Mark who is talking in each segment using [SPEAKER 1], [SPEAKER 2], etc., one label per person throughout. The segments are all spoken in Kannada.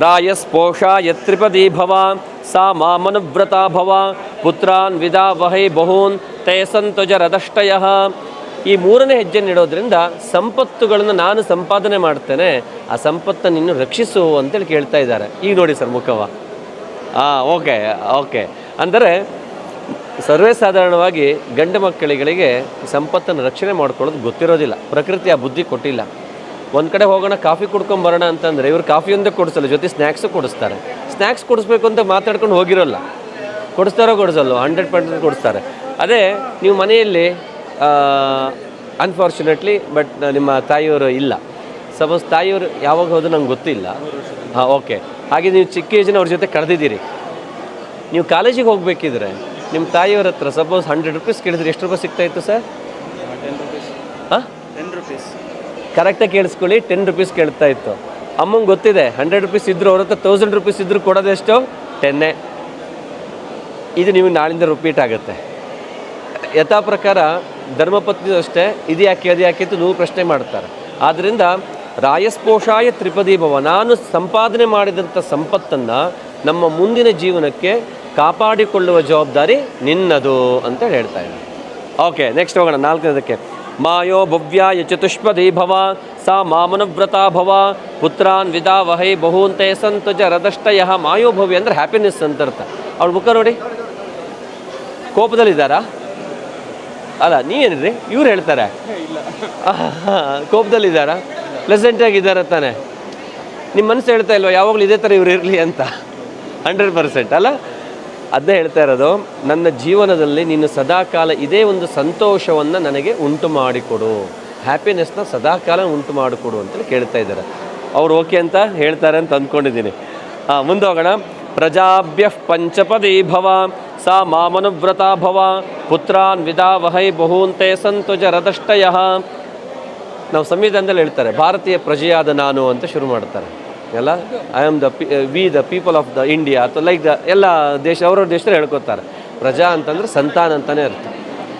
[SPEAKER 1] ರಾಯಸ್ಪೋಷಾಯ ತ್ರಿಪದಿ ಭವ ಸಾ ಮಾಮನುವ್ರತಾ ಭವ ಪುತ್ರಾನ್ ವಿದಾವಹೈ ಬಹೂನ್ ತೇ ಸಂತುಜರದಷ್ಟಯಃ. ಈ ಮೂರನೇ ಹೆಜ್ಜೆಯನ್ನು ಇಡೋದ್ರಿಂದ ಸಂಪತ್ತುಗಳನ್ನು ನಾನು ಸಂಪಾದನೆ ಮಾಡ್ತೇನೆ, ಆ ಸಂಪತ್ತನ್ನು ಇನ್ನು ರಕ್ಷಿಸು ಅಂತೇಳಿ ಕೇಳ್ತಾ ಇದ್ದಾರೆ. ಈಗ ನೋಡಿ ಸರ್ ಮುಖವ. Okay okay. ಅಂದರೆ ಸರ್ವೇ ಸಾಧಾರಣವಾಗಿ ಗಂಡು ಮಕ್ಕಳಿಗಳಿಗೆ ಸಂಪತ್ತನ್ನು ರಕ್ಷಣೆ ಮಾಡ್ಕೊಳ್ಳೋದು ಗೊತ್ತಿರೋದಿಲ್ಲ, ಪ್ರಕೃತಿ ಆ ಬುದ್ಧಿ ಕೊಟ್ಟಿಲ್ಲ. ಒಂದು ಕಡೆ ಹೋಗೋಣ ಕಾಫಿ ಕುಡ್ಕೊಂಬರೋಣ ಅಂತಂದರೆ ಇವರು ಕಾಫಿಯೊಂದೇ ಕೊಡಿಸಲ್ಲ, ಜೊತೆ ಸ್ನ್ಯಾಕ್ಸು ಕೊಡಿಸ್ತಾರೆ. ಸ್ನ್ಯಾಕ್ಸ್ ಕೊಡಿಸ್ಬೇಕು ಅಂತ ಮಾತಾಡ್ಕೊಂಡು ಹೋಗಿರೋಲ್ಲ, ಕೊಡಿಸ್ತಾರೋ ಕೊಡಿಸಲ್ಲ 100% ಕೊಡಿಸ್ತಾರೆ. ಅದೇ ನೀವು ಮನೆಯಲ್ಲಿ ಅನ್ಫಾರ್ಚುನೇಟ್ಲಿ ಬಟ್ ನಿಮ್ಮ ತಾಯಿಯವರು ಇಲ್ಲ, ಸಪೋಸ್ ತಾಯಿಯವರು ಯಾವಾಗ ಹೋದ್ರು ನಂಗೆ ಗೊತ್ತಿಲ್ಲ. ಓಕೆ. ಹಾಗೆ ನೀವು ಚಿಕ್ಕ ಏಜಿನ ಅವ್ರ ಜೊತೆ ಕಳೆದಿದ್ದೀರಿ. ನೀವು ಕಾಲೇಜಿಗೆ ಹೋಗಬೇಕಿದ್ರೆ ನಿಮ್ಮ ತಾಯಿಯವ್ರ ಹತ್ರ ಸಪೋಸ್ 100 ರೂಪೀಸ್ ಕೇಳಿದ್ರೆ ಎಷ್ಟು ರೂಪಾಯಿ ಸಿಗ್ತಾಯಿತ್ತು ಸರ್?
[SPEAKER 2] 10 ರೂಪೀಸ್.
[SPEAKER 1] ಕರೆಕ್ಟಾಗಿ ಕೇಳಿಸ್ಕೊಳ್ಳಿ, 10 ರೂಪೀಸ್ ಕೇಳ್ತಾ ಇತ್ತು. ಅಮ್ಮಂಗೆ ಗೊತ್ತಿದೆ 100 ರೂಪೀಸ್ ಇದ್ದರೂ ಅವ್ರ ಹತ್ರ 1000 ರೂಪೀಸ್ ಇದ್ದರೂ ಕೊಡೋದೆಷ್ಟು? 10. ಇದು ನೀವು ನಾಳಿಂದ ರಿಪೀಟ್ ಆಗುತ್ತೆ. ಯಥಾ ಪ್ರಕಾರ ಧರ್ಮಪತ್ನಿ ಅಷ್ಟೇ, ಇದು ಯಾಕೆ ಅದು ಯಾಕೆ ಅಂತ 100 ಪ್ರಶ್ನೆ ಮಾಡ್ತಾರೆ. ಆದ್ದರಿಂದ ರಾಯಸ್ಪೋಷಾಯ ತ್ರಿಪದಿ ಭವ, ನಾನು ಸಂಪಾದನೆ ಮಾಡಿದಂಥ ಸಂಪತ್ತನ್ನು ನಮ್ಮ ಮುಂದಿನ ಜೀವನಕ್ಕೆ ಕಾಪಾಡಿಕೊಳ್ಳುವ ಜವಾಬ್ದಾರಿ ನಿನ್ನದು ಅಂತ ಹೇಳ್ತಾ ಇದ್ದಾರೆ. ಓಕೆ, ನೆಕ್ಸ್ಟ್ ಹೋಗೋಣ 4ನೇದಕ್ಕೆ. ಮಾಯೋ ಭವ್ಯಾಯ ಚತುಷ್ಪದಿ ಭವ ಸಾ ಮಾಮನುವ್ರತಾ ಭವ ಪುತ್ರಾನ್ ವಿದಾವಹೈ ಬಹೂಂತೆ ಸಂತುಜ ರದಷ್ಟಯಃ. ಮಾಯೋಭವ್ಯ ಅಂದರೆ ಹ್ಯಾಪಿನೆಸ್ ಅಂತ ಅರ್ಥ. ಅವ್ಳ ಮುಖ ನೋಡಿ, ಕೋಪದಲ್ಲಿದ್ದಾರಾ? ಅಲ್ಲ, ನೀವೇನಿದ್ರಿ? ಇವ್ರು ಹೇಳ್ತಾರೆ ಕೋಪದಲ್ಲಿದ್ದಾರಾ? ಪ್ಲೆಸೆಂಟಾಗಿದ್ದಾರೆ ತಾನೆ? ನಿಮ್ಮ ಮನಸ್ಸು ಹೇಳ್ತಾ ಇಲ್ವ ಯಾವಾಗಲೂ ಇದೇ ಥರ ಇವ್ರು ಇರಲಿ ಅಂತ? 100% ಅಲ್ಲ? ಅದೇ ಹೇಳ್ತಾ ಇರೋದು, ನನ್ನ ಜೀವನದಲ್ಲಿ ನೀನು ಸದಾಕಾಲ ಇದೇ ಒಂದು ಸಂತೋಷವನ್ನು ನನಗೆ ಉಂಟು ಮಾಡಿಕೊಡು, ಹ್ಯಾಪಿನೆಸ್ನ ಸದಾಕಾಲ ಉಂಟು ಮಾಡಿಕೊಡು ಅಂತೇಳಿ ಕೇಳ್ತಾ ಇದ್ದಾರೆ. ಅವ್ರು ಓಕೆ ಅಂತ ಹೇಳ್ತಾರೆ ಅಂತ ಅಂದ್ಕೊಂಡಿದ್ದೀನಿ. ಮುಂದೆ ಹೋಗೋಣ. ಪ್ರಜಾಭ್ಯ ಪಂಚಪದಿ ಭವ ಸಾ ಮಾಮನುವ್ರತಾ ಭವ ಪುತ್ರಾನ್ ವಿದಾವಹೈ ಬಹೂಂತೆ ಸಂತುಜ ರದಷ್ಟಯಃ. ನಾವು ಸಂವಿಧಾನದಲ್ಲಿ ಹೇಳ್ತಾರೆ ಭಾರತೀಯ ಪ್ರಜೆಯಾದ ನಾನು ಅಂತ ಶುರು ಮಾಡ್ತಾರೆ ಎಲ್ಲ. I am the people of the India ಅಥವಾ ಲೈಕ್ ದ ಎಲ್ಲ ದೇಶ ಅವ್ರವ್ರ ದೇಶದಲ್ಲಿ ಹೇಳ್ಕೊತಾರೆ. ಪ್ರಜಾ ಅಂತಂದರೆ ಸಂತಾನ ಅಂತಲೇ ಅರ್ಥ.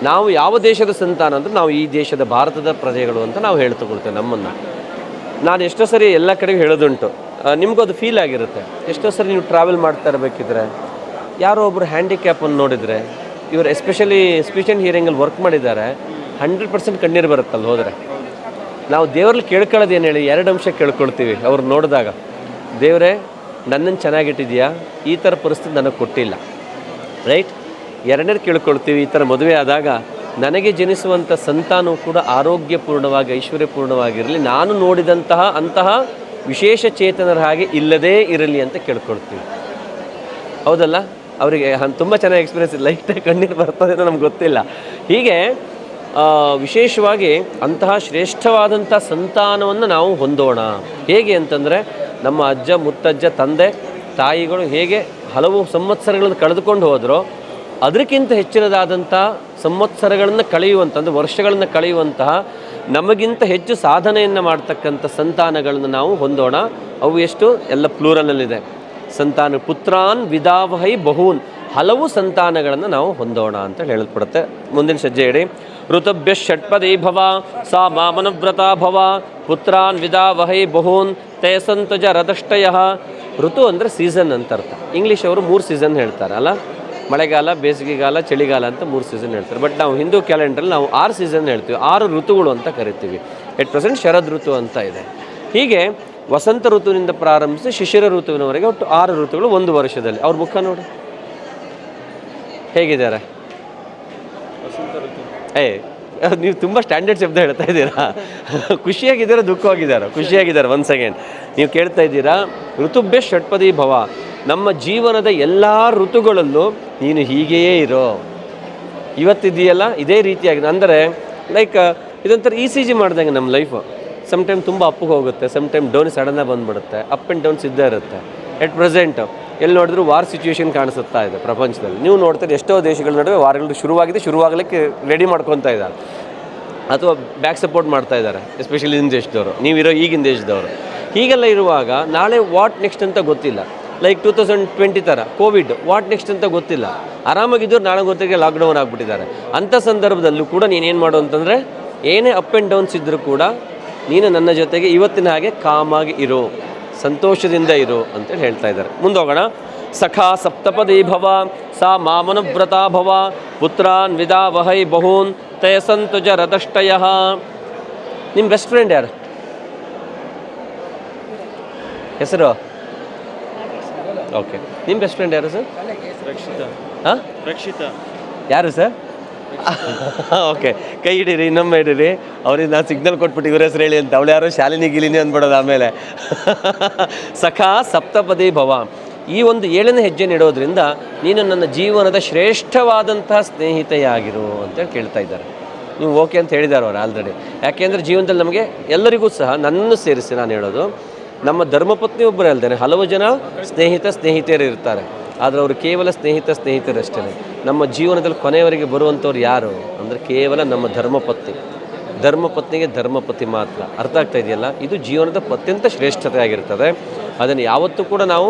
[SPEAKER 1] ನಾವು ಯಾವ ದೇಶದ ಸಂತಾನ ಅಂದರೆ ನಾವು ಈ ದೇಶದ ಭಾರತದ ಪ್ರಜೆಗಳು ಅಂತ ನಾವು ಹೇಳ್ತಗೊಳ್ತೇವೆ ನಮ್ಮನ್ನು. ನಾನು ಎಷ್ಟೋ ಸರಿ ಎಲ್ಲ ಕಡೆಗೂ ಹೇಳೋದುಂಟು, ನಿಮಗೂ ಅದು ಫೀಲ್ ಆಗಿರುತ್ತೆ. ಎಷ್ಟೋ ಸರಿ ನೀವು ಟ್ರಾವೆಲ್ ಮಾಡ್ತಾ ಇರಬೇಕಿದ್ರೆ ಯಾರೋ ಒಬ್ಬರು ಹ್ಯಾಂಡಿಕ್ಯಾಪನ್ನು ನೋಡಿದರೆ, ಇವರು ಎಸ್ಪೆಷಲಿ ಸ್ಪೀಚ್ ಆ್ಯಂಡ್ ಹಿಯರಿಂಗಲ್ಲಿ ವರ್ಕ್ ಮಾಡಿದ್ದಾರೆ, 100% ಕಣ್ಣೀರು ಬರುತ್ತಲ್ಲ ಹೋದರೆ. ನಾವು ದೇವರಲ್ಲಿ ಕೇಳ್ಕೊಳ್ಳೋದು ಏನು ಹೇಳಿ, 2 ಅಂಶ ಕೇಳ್ಕೊಳ್ತೀವಿ ಅವ್ರು ನೋಡಿದಾಗ. ದೇವರೇ ನನ್ನನ್ನು ಚೆನ್ನಾಗಿಟ್ಟಿದೆಯಾ, ಈ ಥರ ಪರಿಸ್ಥಿತಿ ನನಗೆ ಕೊಟ್ಟಿಲ್ಲ, ರೈಟ್. 2ನೇದು ಕೇಳ್ಕೊಳ್ತೀವಿ, ಈ ಥರ ಮದುವೆ ಆದಾಗ ನನಗೆ ಜನಿಸುವಂಥ ಸಂತಾನವು ಕೂಡ ಆರೋಗ್ಯಪೂರ್ಣವಾಗಿ ಐಶ್ವರ್ಯಪೂರ್ಣವಾಗಿರಲಿ, ನಾನು ನೋಡಿದಂತಹ ಅಂತಹ ವಿಶೇಷ ಚೇತನರ ಹಾಗೆ ಇಲ್ಲದೇ ಇರಲಿ ಅಂತ ಕೇಳ್ಕೊಳ್ತೀವಿ, ಹೌದಲ್ಲ? ಅವರಿಗೆ ತುಂಬ ಚೆನ್ನಾಗಿ ಎಕ್ಸ್ಪೀರಿಯನ್ಸ್ ಇಲ್ಲ, ಲೈಫ್ ಕಣ್ಣೀರು ಬರ್ತದೆ ಅಂತ ನಮ್ಗೆ ಗೊತ್ತಿಲ್ಲ. ಹೀಗೆ ವಿಶೇಷವಾಗಿ ಅಂತಹ ಶ್ರೇಷ್ಠವಾದಂಥ ಸಂತಾನವನ್ನು ನಾವು ಹೊಂದೋಣ. ಹೇಗೆ ಅಂತಂದರೆ, ನಮ್ಮ ಅಜ್ಜ ಮುತ್ತಜ್ಜ ತಂದೆ ತಾಯಿಗಳು ಹೇಗೆ ಹಲವು ಸಂವತ್ಸರಗಳನ್ನು ಕಳೆದುಕೊಂಡು ಹೋದರೋ ಅದಕ್ಕಿಂತ ಹೆಚ್ಚಿನದಾದಂಥ ಸಂವತ್ಸರಗಳನ್ನು ಕಳೆಯುವಂಥ ವರ್ಷಗಳನ್ನು ಕಳೆಯುವಂತಹ ನಮಗಿಂತ ಹೆಚ್ಚು ಸಾಧನೆಯನ್ನು ಮಾಡ್ತಕ್ಕಂಥ ಸಂತಾನಗಳನ್ನು ನಾವು ಹೊಂದೋಣ. ಅವು ಎಷ್ಟು? ಎಲ್ಲ ಪ್ಲೂರಲಲ್ಲಿದೆ. ಸಂತಾನ ಪುತ್ರಾನ್ ವಿದಾವಹೈ ಬಹೂನ್, ಹಲವು ಸಂತಾನಗಳನ್ನು ನಾವು ಹೊಂದೋಣ ಅಂತ ಹೇಳಲ್ಪಡುತ್ತೆ. ಮುಂದಿನ ಸಜ್ಜೆ ಹೇಳಿ. ಋತುಭ್ಯ ಷಟ್ಪದಿ ಭವ ಸಾ ಮಾಮನುವ್ರತಾ ಭವ ಪುತ್ರಾನ್ ವಿದಾವಹೈ ಬಹೂನ್ ತೇ ಸಂತುಜ ರದಷ್ಟಯಃ. ಋತು ಅಂದರೆ ಸೀಸನ್ ಅಂತ ಅರ್ಥ. ಇಂಗ್ಲೀಷ್ ಅವರು 3 ಸೀಸನ್ ಹೇಳ್ತಾರೆ ಅಲ್ಲ, ಮಳೆಗಾಲ, ಬೇಸಿಗೆಗಾಲ, ಚಳಿಗಾಲ ಅಂತ 3 ಸೀಸನ್ ಹೇಳ್ತಾರೆ. ಬಟ್ ನಾವು ಹಿಂದೂ ಕ್ಯಾಲೆಂಡ್ರಲ್ಲಿ ನಾವು 6 ಸೀಸನ್ ಹೇಳ್ತೀವಿ, 6 ಋತುಗಳು ಅಂತ ಕರಿತೀವಿ. 8% ಶರದ್ ಋತು ಅಂತ ಇದೆ. ಹೀಗೆ ವಸಂತ ಋತುವಿನಿಂದ ಪ್ರಾರಂಭಿಸಿ ಶಿಶಿರ ಋತುವಿನವರೆಗೆ ಒಟ್ಟು 6 ಋತುಗಳು ಒಂದು ವರ್ಷದಲ್ಲಿ. ಅವ್ರ ಮುಖ ನೋಡಿ ಹೇಗಿದ್ದಾರೆ. ನೀವು ತುಂಬ ಸ್ಟ್ಯಾಂಡರ್ಡ್ ಶಬ್ದ ಹೇಳ್ತಾ ಇದ್ದೀರಾ. ಖುಷಿಯಾಗಿದ್ದೀರಾ ದುಃಖವಾಗಿದ್ದಾರೋ? ಖುಷಿಯಾಗಿದ್ದಾರೆ. 1 ಸೆಕೆಂಡ್. ನೀವು ಕೇಳ್ತಾ ಇದ್ದೀರಾ ಋತುಭ್ಯ ಷಟ್ಪದಿ ಭವ, ನಮ್ಮ ಜೀವನದ ಎಲ್ಲ ಋತುಗಳಲ್ಲೂ ನೀನು ಹೀಗೆಯೇ ಇರೋ. ಇವತ್ತಿದೆಯಲ್ಲ ಇದೇ ರೀತಿಯಾಗಿದೆ. ಅಂದರೆ ಲೈಕ್ ಇದೊಂಥರ ECG ಮಾಡ್ದಂಗೆ ನಮ್ಮ ಲೈಫು. ಸಮ್ಟೈಮ್ ತುಂಬ ಅಪ್ಪಿಗೆ ಹೋಗುತ್ತೆ, ಸಮ್ಟೈಮ್ ಡೌನ್ ಸಡನ್ನಾಗಿ ಬಂದುಬಿಡುತ್ತೆ, ಅಪ್ ಆ್ಯಂಡ್ ಡೌನ್ಸ್ ಇದ್ದೇ ಇರುತ್ತೆ. ಎಟ್ ಪ್ರೆಸೆಂಟ್ ಎಲ್ಲಿ ನೋಡಿದ್ರು ವಾರ್ ಸಿಚುವೇಶನ್ ಕಾಣಿಸುತ್ತಾ ಇದೆ ಪ್ರಪಂಚದಲ್ಲಿ. ನೀವು ನೋಡ್ತಾರೆ ಎಷ್ಟೋ ದೇಶಗಳ ನಡುವೆ ವಾರಗಳು ಶುರುವಾಗಲಿಕ್ಕೆ ರೆಡಿ ಮಾಡ್ಕೊತಾ ಇದ್ದಾರೆ ಅಥವಾ ಬ್ಯಾಕ್ ಸಪೋರ್ಟ್ ಮಾಡ್ತಾ ಇದ್ದಾರೆ, ಎಸ್ಪೆಷಲಿ ಇನ್ ದೇಶದವರು, ನೀವಿರೋ ಈಗಿನ ದೇಶದವರು. ಹೀಗೆಲ್ಲ ಇರುವಾಗ ನಾಳೆ ವಾಟ್ ನೆಕ್ಸ್ಟ್ ಅಂತ ಗೊತ್ತಿಲ್ಲ. ಲೈಕ್ 2020 ಥರ ಕೋವಿಡ್, ವಾಟ್ ನೆಕ್ಸ್ಟ್ ಅಂತ ಗೊತ್ತಿಲ್ಲ. ಆರಾಮಾಗಿದ್ದವ್ರು ನಾಳೆ ಗೊತ್ತಿಗೆ ಲಾಕ್ಡೌನ್ ಆಗಿಬಿಟ್ಟಿದ್ದಾರೆ. ಅಂಥ ಸಂದರ್ಭದಲ್ಲೂ ಕೂಡ ನೀನೇನು ಮಾಡು ಅಂತಂದರೆ, ಏನೇ ಅಪ್ ಆ್ಯಂಡ್ ಡೌನ್ಸ್ ಇದ್ದರೂ ಕೂಡ ನೀನು ನನ್ನ ಜೊತೆಗೆ ಇವತ್ತಿನ ಹಾಗೆ ಕಾಮಾಗಿ ಇರೋ, ಸಂತೋಷದಿಂದ ಇರು ಅಂತೇಳಿ ಹೇಳ್ತಾ ಇದ್ದಾರೆ. ಮುಂದೋಗೋಣ. ಸಖಾ ಸಪ್ತಪದಿ ಭವ ಸಾ ಮಾಮನುವ್ರತಾ ಭವ ಪುತ್ರಾನ್ ವಿದಾವಹೈ ಬಹೂನ್ ತಯಸಂತು ಜ ರತಷ್ಟಯ. ನಿಮ್ಮ ಬೆಸ್ಟ್ ಫ್ರೆಂಡ್ ಯಾರು? ಹೆಸರು? ಓಕೆ. ನಿಮ್ಮ ಬೆಸ್ಟ್ ಫ್ರೆಂಡ್ ಯಾರು ಸರ್? ಹಾಂ,
[SPEAKER 2] ರಕ್ಷಿತಾ.
[SPEAKER 1] ಯಾರು ಸರ್? ಓಕೆ, ಕೈ ಹಿಡೀರಿ, ಇನ್ನೊಮ್ಮೆ ಹಿಡೀರಿ. ಅವ್ರಿಗೆ ನಾನು ಸಿಗ್ನಲ್ ಕೊಟ್ಬಿಟ್ಟು ಇವ್ರ ಹೆಸರು ಹೇಳಿ ಅಂತ. ಅವಳು ಯಾರೋ ಶಾಲಿನಿ ಗಿಲಿನಿ ಅಂದ್ಬಿಡೋದು ಆಮೇಲೆ. ಸಖಾ ಸಪ್ತಪದಿ ಭವ. ಈ ಒಂದು 7ನೇ ಹೆಜ್ಜೆ ಇಡೋದ್ರಿಂದ ನೀನು ನನ್ನ ಜೀವನದ ಶ್ರೇಷ್ಠವಾದಂತಹ ಸ್ನೇಹಿತೆಯಾಗಿರು ಅಂತೇಳಿ ಕೇಳ್ತಾ ಇದ್ದಾರೆ. ನೀವು ಓಕೆ ಅಂತ ಹೇಳಿದ್ದಾರೆ ಅವರು ಆಲ್ರೆಡಿ. ಯಾಕೆಂದರೆ ಜೀವನದಲ್ಲಿ ನಮಗೆ ಎಲ್ಲರಿಗೂ ಸಹ ನನ್ನನ್ನು ಸೇರಿಸಿ ನಾನು ಹೇಳೋದು, ನಮ್ಮ ಧರ್ಮಪತ್ನಿ ಒಬ್ಬರೇ ಅಲ್ಲದೆ ಹಲವು ಜನ ಸ್ನೇಹಿತೆಯರು ಇರ್ತಾರೆ. ಆದರೆ ಅವರು ಕೇವಲ ಸ್ನೇಹಿತರಷ್ಟೇ. ನಮ್ಮ ಜೀವನದಲ್ಲಿ ಕೊನೆಯವರೆಗೆ ಬರುವಂಥವ್ರು ಯಾರು ಅಂದರೆ ಕೇವಲ ನಮ್ಮ ಧರ್ಮಪತ್ನಿಗೆ ಧರ್ಮಪತಿ ಮಾತ್ರ. ಅರ್ಥ ಆಗ್ತಾ ಇದೆಯಲ್ಲ? ಇದು ಜೀವನದ ಅತ್ಯಂತ ಶ್ರೇಷ್ಠತೆ ಆಗಿರ್ತದೆ. ಅದನ್ನು ಯಾವತ್ತೂ ಕೂಡ ನಾವು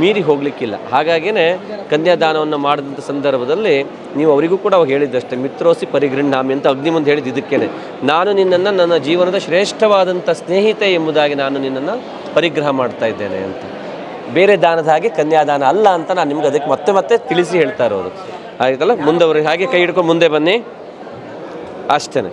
[SPEAKER 1] ಮೀರಿ ಹೋಗಲಿಕ್ಕಿಲ್ಲ. ಹಾಗಾಗಿಯೇ ಕನ್ಯಾದಾನವನ್ನು ಮಾಡಿದಂಥ ಸಂದರ್ಭದಲ್ಲಿ ನೀವು ಅವರಿಗೂ ಕೂಡ ಅವಾಗ ಹೇಳಿದ್ದಷ್ಟೇ, ಮಿತ್ರೋಸಿ ಪರಿಗೃಹಾಮಿ ಅಂತ ಅಗ್ನಿ ಮುಂದೆ ಹೇಳಿದ್ದು ಇದಕ್ಕೇನೆ. ನಾನು ನಿನ್ನನ್ನು ನನ್ನ ಜೀವನದ ಶ್ರೇಷ್ಠವಾದಂಥ ಸ್ನೇಹಿತೆ ಎಂಬುದಾಗಿ ನಾನು ನಿನ್ನನ್ನು ಪರಿಗ್ರಹ ಮಾಡ್ತಾ ಇದ್ದೇನೆ ಅಂತ. ಬೇರೆ ದಾನದ ಹಾಗೆ ಕನ್ಯಾದಾನ ಅಲ್ಲ ಅಂತ ನಾನು ನಿಮ್ಗೆ ಅದಕ್ಕೆ ಮತ್ತೆ ತಿಳಿಸಿ ಹೇಳ್ತಾ ಇರೋದು. ಆಯ್ತಲ್ಲ? ಮುಂದವ್ರಿಗೆ ಹಾಗೆ ಕೈ ಹಿಡ್ಕೊಂಡು ಮುಂದೆ ಬನ್ನಿ, ಅಷ್ಟೇ.